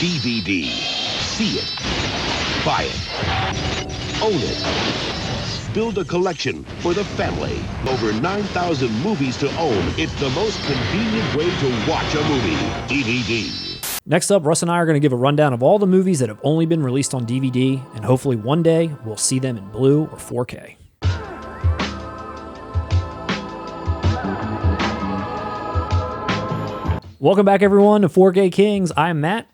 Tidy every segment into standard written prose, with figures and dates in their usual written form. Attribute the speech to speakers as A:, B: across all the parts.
A: DVD. See it. Buy it. Own it. Build a collection for the family. Over 9,000 movies to own. It's the most convenient way to watch a movie. DVD.
B: Next up, Russ and I are going to give a rundown of all the movies that have only been released on DVD, and hopefully one day we'll see them in Blue or 4K. Welcome back, everyone, to 4K Kings. I'm Matt.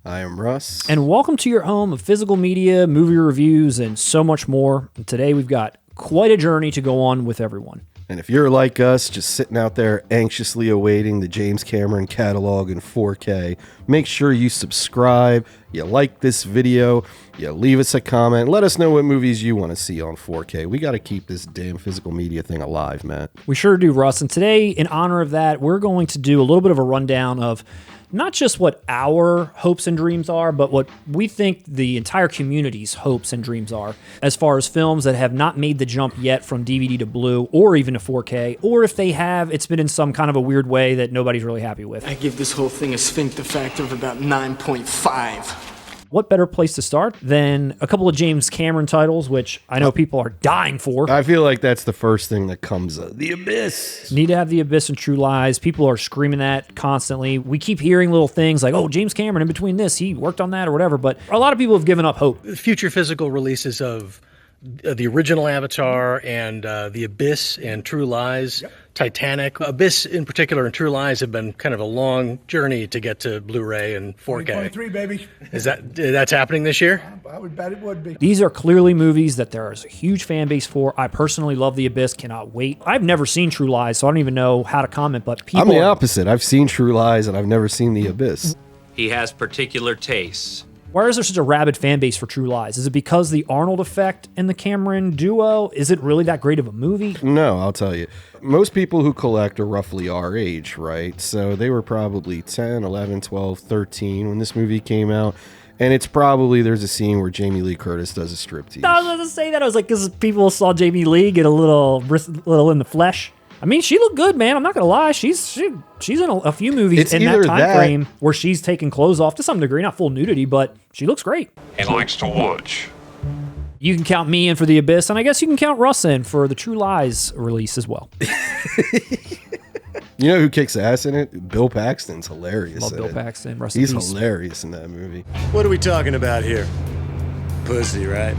C: I am Russ.
B: And welcome to your home of physical media, movie reviews, and so much more. And today we've got quite a journey to go on with everyone.
C: And if you're like us, just sitting out there anxiously awaiting the James Cameron catalog in 4K, make sure you subscribe, you like this video, you leave us a comment, let us know what movies you want to see on 4K. We got to keep this damn physical media thing alive, Matt.
B: We sure do, Russ. And today, in honor of that, we're going to do a little bit of a rundown of not just what our hopes and dreams are, but what we think the entire community's hopes and dreams are as far as films that have not made the jump yet from DVD to Blue or even to 4K, or if they have, it's been in some kind of a weird way that nobody's really happy with.
D: I give this whole thing a sphincter factor of about 9.5.
B: What better place to start than a couple of James Cameron titles, which I know people are dying for.
C: I feel like that's the first thing that comes up. The Abyss.
B: Need to have The Abyss and True Lies. People are screaming that constantly. We keep hearing little things like, oh, James Cameron, in between this, he worked on that or whatever. But a lot of people have given up hope.
E: Future physical releases of the original Avatar and The Abyss and True Lies, Titanic. Abyss in particular and True Lies have been kind of a long journey to get to Blu-ray and 4K.
F: 2023, baby.
E: That's happening this year?
F: I would bet it would be.
B: These are clearly movies that there is a huge fan base for. I personally love The Abyss, cannot wait. I've never seen True Lies, so I don't even know how to comment, but people...
C: I'm the opposite. I've seen True Lies and I've never seen The Abyss.
G: He has particular tastes.
B: Why is there such a rabid fan base for True Lies? Is it because the Arnold effect and the Cameron duo? Is it really that great of a movie?
C: No, I'll tell you. Most people who collect are roughly our age, right? So they were probably 10, 11, 12, 13 when this movie came out. And it's probably, there's a scene where Jamie Lee Curtis does a striptease.
B: I was going to say that. I was like, because people saw Jamie Lee get a little in the flesh. I mean, she looked good, man. I'm not going to lie. She's in a few movies
C: It's
B: in that
C: either
B: time frame where she's taking clothes off to some degree, not full nudity, but she looks great.
G: He likes to watch.
B: You can count me in for The Abyss, and I guess you can count Russ in for the True Lies release as well.
C: You know who kicks ass in it? Bill Paxton's hilarious.
B: Love
C: in
B: Bill
C: it.
B: Paxton. Rest in
C: He's
B: peace.
C: hilarious in that movie.
H: What are we talking about here? Pussy, right?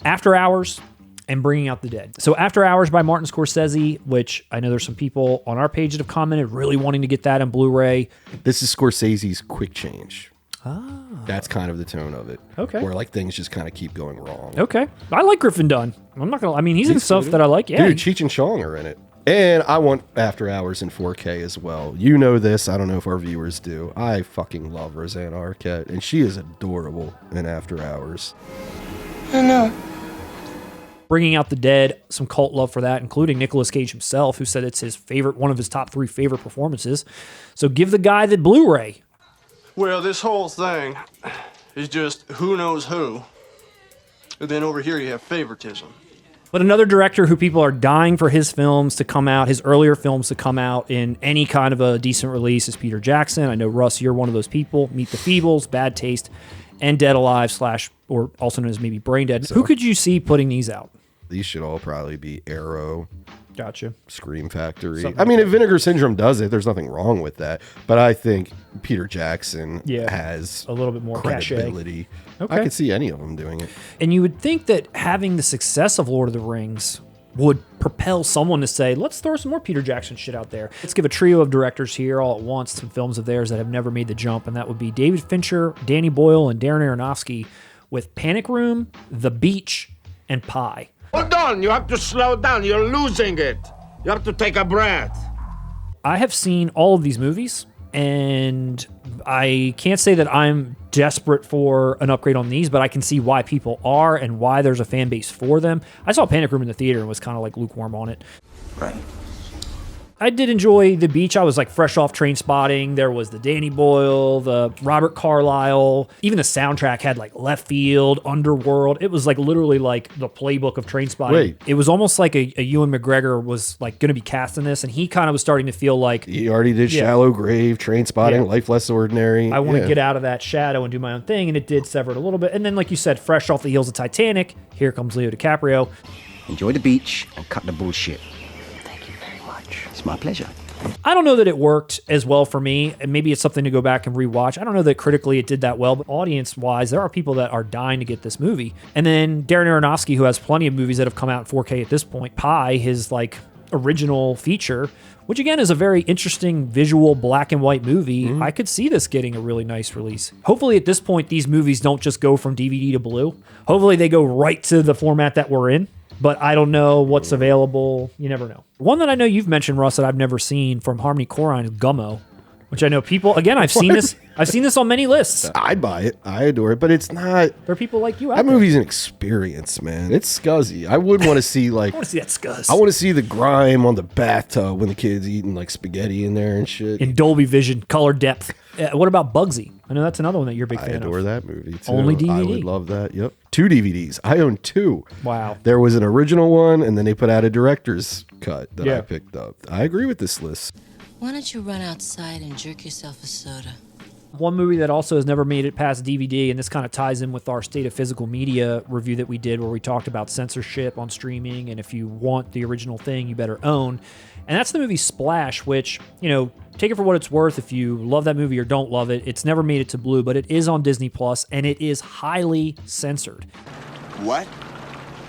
B: After Hours and Bringing Out the Dead. So After Hours by Martin Scorsese, which I know there's some people on our page that have commented really wanting to get that on Blu-ray.
C: This is Scorsese's quick change. That's kind of the tone of it.
B: Okay.
C: Where like things just kind of keep going wrong.
B: Okay. I like Griffin Dunn. I'm not going to, I mean, he's in stuff that I like. Yeah.
C: Dude, Cheech and Chong are in it. And I want After Hours in 4K as well. You know this. I don't know if our viewers do. I fucking love Rosanna Arquette, and she is adorable in After Hours.
D: I know.
B: Bringing Out the Dead, some cult love for that, including Nicolas Cage himself, who said it's his favorite, one of his top 3 favorite performances. So give the guy the Blu-ray.
I: Well, this whole thing is just who knows who. And then over here you have favoritism.
B: But another director who people are dying for his films to come out, his earlier films to come out in any kind of a decent release is Peter Jackson. I know, Russ, you're one of those people. Meet the Feebles, Bad Taste, and Dead Alive / or also known as maybe Brain Dead.
C: So,
B: who could you see putting these out?
C: These should all probably be Arrow.
B: Gotcha.
C: Scream Factory.
B: Something
C: I mean, if Vinegar Syndrome does it, there's nothing wrong with that. But I think Peter Jackson has
B: a little bit more
C: credibility.
B: Okay.
C: I could see any of them doing it.
B: And you would think that having the success of Lord of the Rings would propel someone to say, let's throw some more Peter Jackson shit out there. Let's give a trio of directors here all at once some films of theirs that have never made the jump, and that would be David Fincher, Danny Boyle, and Darren Aronofsky with Panic Room, The Beach, and Pi.
J: Hold on, you have to slow down. You're losing it. You have to take a breath.
B: I have seen all of these movies, and I can't say that I'm desperate for an upgrade on these, but I can see why people are and why there's a fan base for them. I saw Panic Room in the theater and was kind of like lukewarm on it.
D: Right.
B: I did enjoy The Beach. I was like fresh off Train Spotting. There was the Danny Boyle, the Robert Carlyle. Even the soundtrack had like Left Field, Underworld. It was like literally like the playbook of Train Spotting.
C: Wait.
B: It was almost like a Ewan McGregor was like going to be cast in this, and he kind of was starting to feel like
C: He already did Shallow Grave, Train Spotting,
B: Yeah.
C: Life Less Ordinary.
B: I want to get out of that shadow and do my own thing, and it did sever it a little bit. And then, like you said, fresh off the heels of Titanic, here comes Leo DiCaprio.
F: Enjoy the beach and cut the bullshit. Thank you very much. It's my pleasure.
B: I don't know that it worked as well for me, and maybe it's something to go back and rewatch. I don't know that critically it did that well, but audience-wise, there are people that are dying to get this movie. And then Darren Aronofsky, who has plenty of movies that have come out in 4K at this point, Pi, his like original feature, which again is a very interesting visual black and white movie. I could see this getting a really nice release. Hopefully at this point, these movies don't just go from DVD to Blu. Hopefully they go right to the format that we're in. But I don't know what's available. You never know. One that I know you've mentioned, Russ, that I've never seen from Harmony Korine is Gummo, which I know people. Again, I've seen this. I've seen this on many lists.
C: I'd buy it. I adore it, but it's not.
B: There are people like you out
C: That
B: there.
C: movie's an experience, man. It's scuzzy. I would want to see like.
B: I want to see that scuzz.
C: I want to see the grime on the bathtub when the kid's eating like spaghetti in there and shit.
B: in Dolby Vision, color depth. What about Bugsy? I know that's another one that you're a big
C: I
B: fan
C: adore
B: of.
C: that movie too.
B: Only
C: I
B: DVD?
C: would love that. Yep. 2 DVDs. I own 2.
B: Wow.
C: There was an original one, and then they put out a director's cut that
B: Yeah.
C: I picked up. I agree with this list.
K: Why don't you run outside and jerk yourself a soda?
B: One movie that also has never made it past DVD, and this kind of ties in with our State of Physical Media review that we did where we talked about censorship on streaming, and if you want the original thing, you better own. And that's the movie Splash, which, you know, take it for what it's worth. If you love that movie or don't love it, it's never made it to Blue, but it is on Disney Plus, and it is highly censored.
J: What?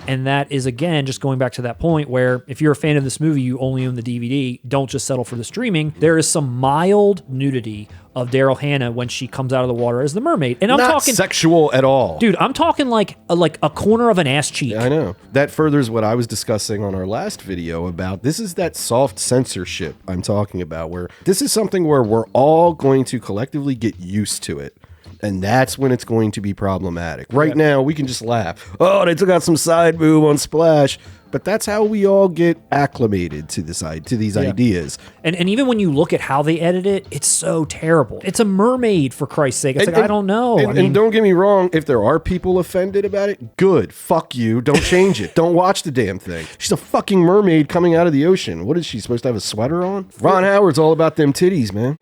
B: And that is, again, just going back to that point where if you're a fan of this movie, you only own the DVD, don't just settle for the streaming. There is some mild nudity of Daryl Hannah when she comes out of the water as the mermaid. And I'm
C: Not
B: talking
C: sexual at all.
B: dude, I'm talking like a corner of an ass cheek.
C: Yeah, I know. That furthers what I was discussing on our last video about this is that soft censorship I'm talking about, where this is something where we're all going to collectively get used to it. And that's when it's going to be problematic. Right now, we can just laugh. Oh, they took out some side boob on Splash. But that's how we all get acclimated to these ideas.
B: And even when you look at how they edit it, it's so terrible. It's a mermaid, for Christ's sake. It's I don't know.
C: And don't get me wrong, if there are people offended about it, good. Fuck you. Don't change it. Don't watch the damn thing. She's a fucking mermaid coming out of the ocean. What is she supposed to have a sweater on? Ron Howard's all about them titties, man.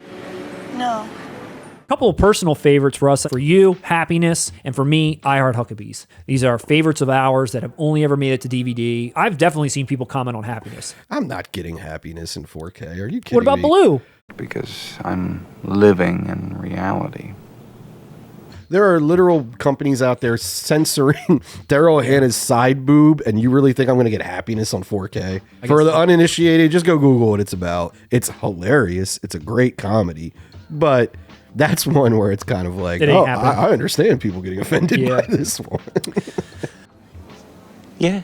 K: No.
B: Couple of personal favorites for us. For you, Happiness, and for me, I Heart Huckabees. These are favorites of ours that have only ever made it to DVD. I've definitely seen people comment on Happiness.
C: I'm not getting Happiness in 4K. Are you kidding
B: What about
C: me?
B: Blue?
L: Because I'm living in reality.
C: There are literal companies out there censoring Daryl Hannah's side boob, and you really think I'm going to get Happiness on 4K? For the uninitiated, just go Google what it's about. It's hilarious. It's a great comedy. But that's one where it's kind of like,
B: It
C: oh,
B: ain't happening.
C: I understand people getting offended by this one.
L: Yeah.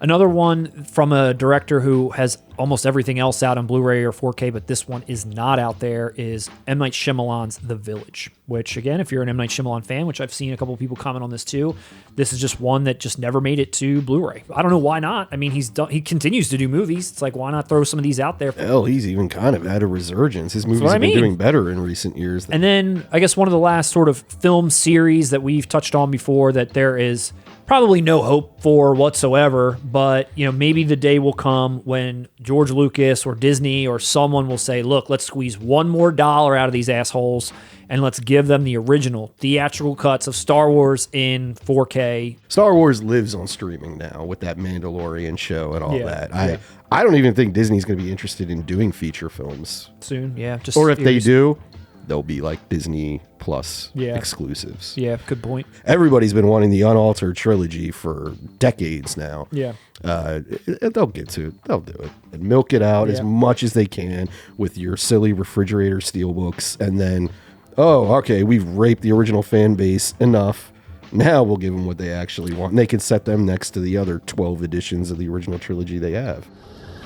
B: Another one from a director who has almost everything else out on Blu-ray or 4K, but this one is not out there, is M. Night Shyamalan's The Village, which, again, if you're an M. Night Shyamalan fan, which I've seen a couple of people comment on this too, this is just one that just never made it to Blu-ray. I don't know why not. I mean, he continues to do movies. It's like, why not throw some of these out there?
C: Hell, he's even kind of had a resurgence. His movies
B: what I
C: have been
B: mean.
C: doing better in recent years.
B: And then I guess one of the last sort of film series that we've touched on before that there is probably no hope for whatsoever, but you know, maybe the day will come when George Lucas or Disney or someone will say, look, let's squeeze one more dollar out of these assholes and let's give them the original theatrical cuts of Star Wars in 4K.
C: Star Wars lives on streaming now with that Mandalorian show and all
B: Yeah,
C: that.
B: yeah.
C: I don't even think Disney's going to be interested in doing feature films
B: Soon, yeah. Just
C: or if they
B: series.
C: do, they'll be like Disney Plus
B: Yeah.
C: exclusives.
B: Yeah, good point.
C: Everybody's been wanting the unaltered trilogy for decades now.
B: Yeah.
C: They'll get to it. They'll do it and milk it out as
B: Yeah.
C: much as they can with your silly refrigerator steelbooks. And then, oh, okay, we've raped the original fan base enough. Now we'll give them what they actually want. And they can set them next to the other 12 editions of the original trilogy they have.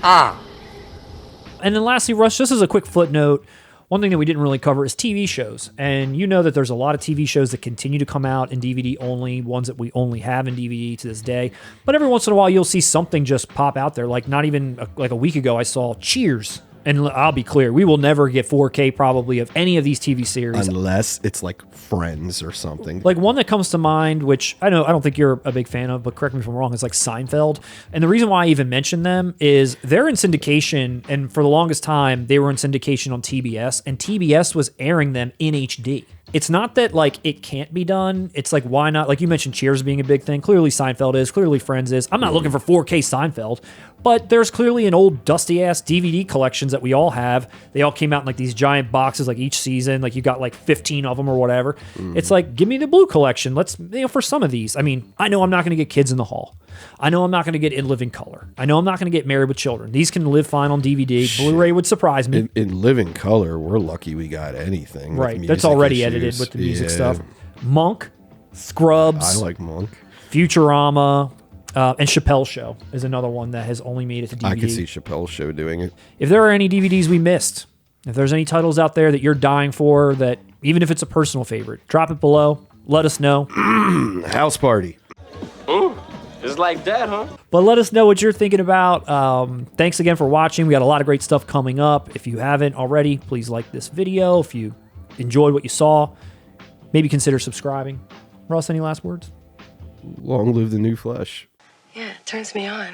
B: And then lastly, Russ, just as a quick footnote, One thing that we didn't really cover is TV shows. And you know that there's a lot of TV shows that continue to come out in DVD only, ones that we only have in DVD to this day. But every once in a while, you'll see something just pop out there. Like not even like a week ago, I saw Cheers. And I'll be clear, we will never get 4K probably of any of these TV series.
C: Unless it's like Friends or something.
B: Like one that comes to mind, which I don't think you're a big fan of, but correct me if I'm wrong, is like Seinfeld. And the reason why I even mention them is they're in syndication, and for the longest time, they were in syndication on TBS, and TBS was airing them in HD. It's not that like it can't be done. It's like, why not? Like you mentioned Cheers being a big thing. Clearly Seinfeld is. Clearly Friends is. I'm not looking for 4K Seinfeld, but there's clearly an old dusty ass DVD collections that we all have. They all came out in like these giant boxes like each season. Like you got like 15 of them or whatever. It's like, give me the blue collection. Let's, for some of these. I mean, I know I'm not going to get Kids in the Hall. I know I'm not going to get In Living Color. I know I'm not going to get Married with Children. These can live fine on DVD. Blu-ray would surprise me.
C: In Living Color, we're lucky we got anything.
B: Right. That's already edited with the music stuff. Monk, Scrubs.
C: I like Monk.
B: Futurama, and Chappelle's Show is another one that has only made it to DVD.
C: I can see Chappelle's Show doing it.
B: If there are any DVDs we missed, if there's any titles out there that you're dying for, that even if it's a personal favorite, drop it below. Let us know.
C: House Party.
J: Ooh, it's like that, huh?
B: But let us know what you're thinking about. Thanks again for watching. We got a lot of great stuff coming up. If you haven't already, please like this video. If you enjoyed what you saw, maybe consider subscribing. Ross, any last words?
C: Long live the new flesh.
K: Yeah, it turns me on.